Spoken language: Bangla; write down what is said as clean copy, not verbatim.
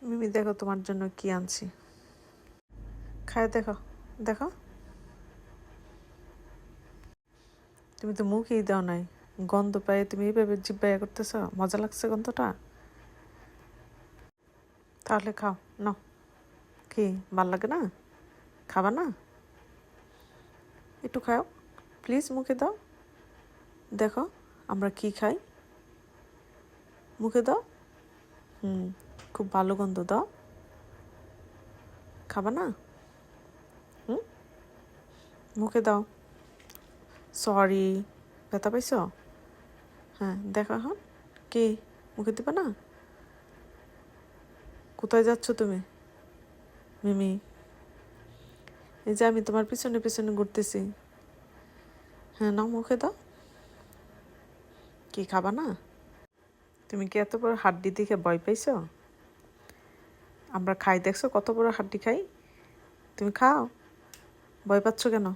মিমি দেখো তোমার জন্য কি আনছি, খায় দেখো। দেখো, তুমি তো মুখেই দাও নাই, গন্ধ পায়ে তুমি এইভাবে জিব্বাইয়া করতেছ। মজা লাগছে গন্ধটা? তাহলে খাও নাও। কি ভাল লাগে না? খাবা না? একটু খাও প্লিজ, মুখে দাও। দেখো আমরা কি খাই, মুখে দাও। খুব ভালো গন্ধ, দাও। খাবা না? মুখে দাও। সরি, ব্যথা পাইছ? হ্যাঁ দেখো এখন, কি মুখে দিবা না? কোথায় যাচ্ছ তুমি মিমি? এই যে আমি তোমার পিছনে পিছনে ঘুরতেছি। হ্যাঁ নাও, মুখে দাও। কি খাবা না? তুমি কি এত বড় হাড্ডি দেখে ভয় পাইছ? আমরা খাই দেখছো, কত বড় হাড্ডি খাই। তুমি খাও, ভয় পাচ্ছ কেন?